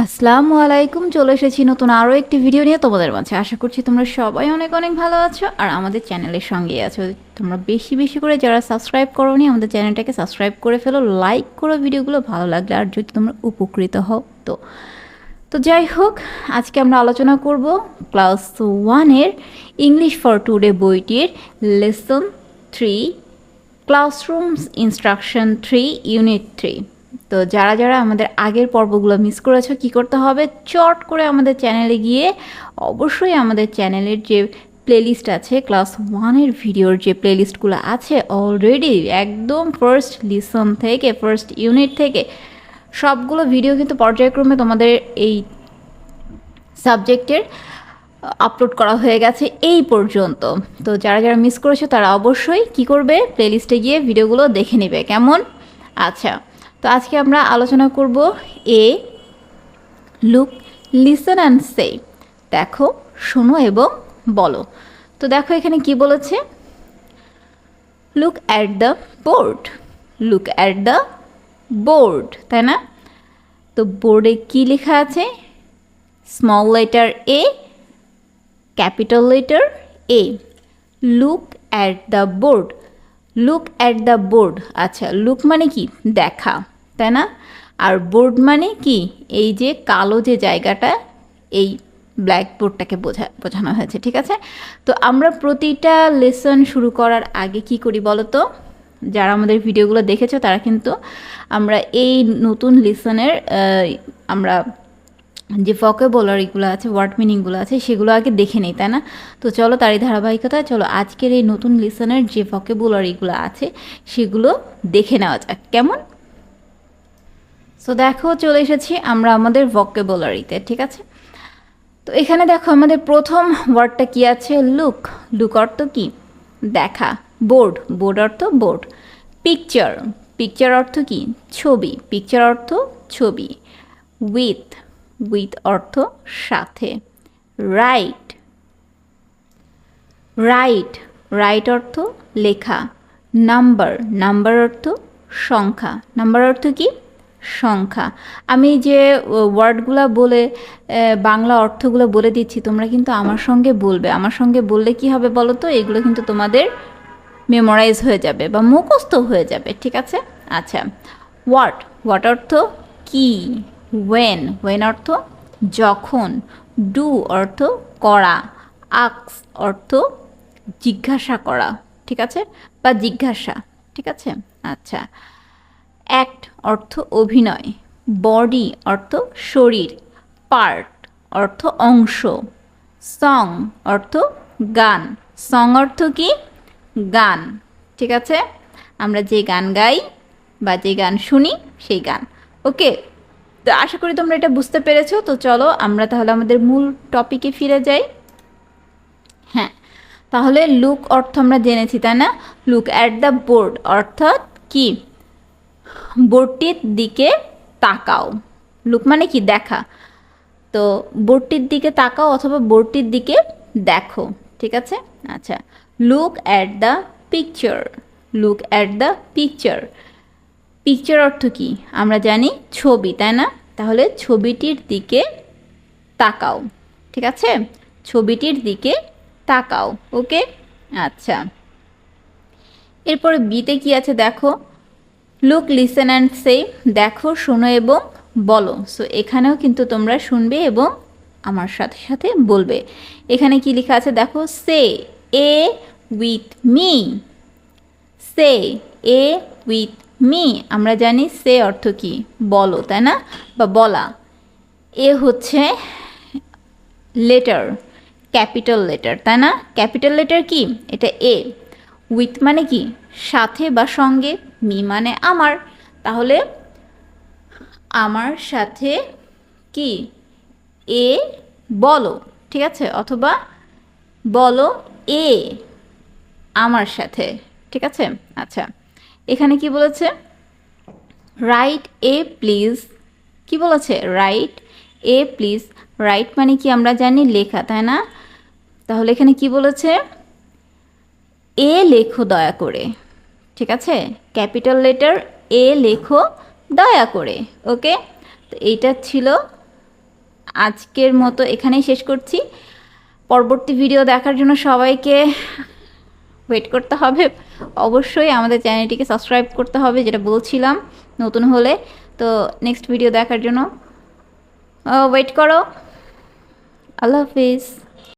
আসসালামু আলাইকুম, চলে এসেছি নতুন আরও একটি ভিডিও নিয়ে তোমাদের মাঝে। আশা করছি তোমরা সবাই অনেক অনেক ভালো আছো আর আমাদের চ্যানেলের সঙ্গেই আছো। তোমরা বেশি বেশি করে যারা সাবস্ক্রাইব করোনি আমাদের চ্যানেলটাকে সাবস্ক্রাইব করে ফেলো, লাইক করো ভিডিওগুলো ভালো লাগলে, আর যদি তোমরা উপকৃত হও তো তো যাই হোক, আজকে আমরা আলোচনা করব ক্লাস 1-এর ইংলিশ ফর টুডে বইটির লেসন 3 ক্লাসরুমস ইনস্ট্রাকশন 3 ইউনিট 3। তো যারা যারা আমাদের আগের পর্বগুলো মিস করেছো কী করতে হবে, চট করে আমাদের চ্যানেলে গিয়ে অবশ্যই আমাদের চ্যানেলের যে প্লেলিস্ট আছে, ক্লাস 1-এর ভিডিওর যে প্লেলিস্টগুলো আছে অলরেডি একদম ফার্স্ট লিসন থেকে ফার্স্ট ইউনিট থেকে সবগুলো ভিডিও কিন্তু পর্যায়ক্রমে তোমাদের এই সাবজেক্টের আপলোড করা হয়ে গেছে এই পর্যন্ত। তো যারা যারা মিস করেছো তারা অবশ্যই কি করবে, প্লেলিস্টে গিয়ে ভিডিওগুলো দেখে নেবে কেমন। আচ্ছা, তো আজকে আমরা আলোচনা করব এ লুক লিসন অ্যান্ড সে, দেখো শোনো এবং বলো। তো দেখো এখানে কি বলেছে, look at the board, look at the board, তাই না? তো বোর্ডে কি লেখা আছে, small letter A, capital letter A. Look at the board, look at the board. আচ্ছা, লুক মানে কি, দেখা, তাই না? আর বোর্ড মানে কি, এই যে কালো যে জায়গাটা, এই ব্ল্যাকবোর্ডটাকে বোঝানো হয়েছে, ঠিক আছে? তো আমরা প্রতিটা লেসন শুরু করার আগে কি করি বলো তো? যারা আমাদের ভিডিওগুলো দেখেছো তারা কিন্তু আমরা এই নতুন লেসনের আমরা যে ভোকাবুলারিগুলো আছে, ওয়ার্ড মিনিংগুলো আছে, সেগুলো আগে দেখে নেই, তাই না? তো চলো তারই ধারাবাহিকতায় চলো আজকের এই নতুন লিসনের যে ভোকাবুলারিগুলো আছে সেগুলো দেখে নেওয়া যাক, কেমন? সো দেখো চলে এসেছি আমরা আমাদের ভোকাবুলারিতে, ঠিক আছে? তো এখানে দেখো আমাদের প্রথম ওয়ার্ডটা কি আছে, লুক। লুক অর্থ কি, দেখা। বোর্ড, বোর্ড অর্থ বোর্ড। পিকচার, পিকচার অর্থ কি, ছবি। পিকচার অর্থ ছবি। উইথ, উইথ অর্থ সাথে। রাইট, রাইট, রাইট অর্থ লেখা। নাম্বার, নাম্বার অর্থ সংখ্যা। নাম্বার অর্থ কি, সংখ্যা। আমি যে ওয়ার্ডগুলো বলে বাংলা অর্থগুলো বলে দিচ্ছি, তোমরা কিন্তু আমার সঙ্গে বলবে। আমার সঙ্গে বললে কি হবে বলো তো, এগুলো কিন্তু তোমাদের মেমোরাইজ হয়ে যাবে বা মুখস্থ হয়ে যাবে, ঠিক আছে? আচ্ছা, হোয়াট, হোয়াট অর্থ কি। ওয়েন, ওয়েন অর্থ যখন। ডু অর্থ করা। আক্স অর্থ জিজ্ঞাসা করা, ঠিক আছে, বা জিজ্ঞাসা, ঠিক আছে? আচ্ছা, অ্যাক্ট অর্থ অভিনয়। বডি অর্থ শরীর। পার্ট অর্থ অংশ। সং অর্থ গান। সং অর্থ কি, গান, ঠিক আছে? আমরা যে গান গাই বা যে গান শুনি সেই গান। ওকে, তো আশা করি তোমরা এটা বুঝতে পেরেছো। তো চলো আমরা তাহলে আমাদের মূল টপিকে ফিরে যাই। হ্যাঁ, তাহলে লুক অর্থ আমরা জেনেছি, তাই না? লুক অ্যাট দ্য বোর্ড অর্থাৎ কি, বোর্ডটির দিকে তাকাও। লুক মানে কি, দেখা। তো বোর্ডটির দিকে তাকাও অথবা বোর্ডটির দিকে দেখো, ঠিক আছে? আচ্ছা, look at the picture, look at the picture. Picture অর্থ কি, আমরা জানি ছবি, তাই না? তাহলে ছবিটির দিকে তাকাও, ঠিক আছে? ছবিটির দিকে তাকাও। ওকে, আচ্ছা, এরপরে বিতে কি আছে দেখো, লুক লিসেন অ্যান্ড সে, দেখো শোনো এবং বলো। সো এখানেও কিন্তু তোমরা শুনবে এবং আমার সাথে সাথে বলবে। এখানে কি লেখা আছে দেখো, say A with me, say A with me. আমরা জানি সে অর্থ কি, বলো, তাই না, বা বলা। এ হচ্ছে লেটার, ক্যাপিটাল লেটার, তাই না? ক্যাপিটাল লেটার কি, এটা এ। উইথ মানে কি, সাথে বা সঙ্গে। মি মানে আমার, তাহলে আমার সাথে কি, এ বলো, ঠিক আছে? অথবা বলো এ আমার সাথে, ঠিক আছে? আচ্ছা, এখানে কি বলেছে, রাইট এ প্লিজ। কি বলেছে, রাইট এ প্লিজ। রাইট মানে কি, আমরা জানি লেখা, তাই না? তাহলে এখানে কি বলেছে, এ লেখো দয়া করে, ঠিক আছে? ক্যাপিটাল লেটার এ লেখো দয়া করে। ওকে, তো এইটা ছিল আজকের মতো এখানেই শেষ করছি। পরবর্তী ভিডিও দেখার জন্য সবাইকে ওয়েট করতে হবে। অবশ্যই আমাদের চ্যানেলটিকে সাবস্ক্রাইব করতে হবে, যেটা বলছিলাম নতুন হলে। তো নেক্সট ভিডিও দেখার জন্য ওয়েট করো। আল্লাহ হাফিজ।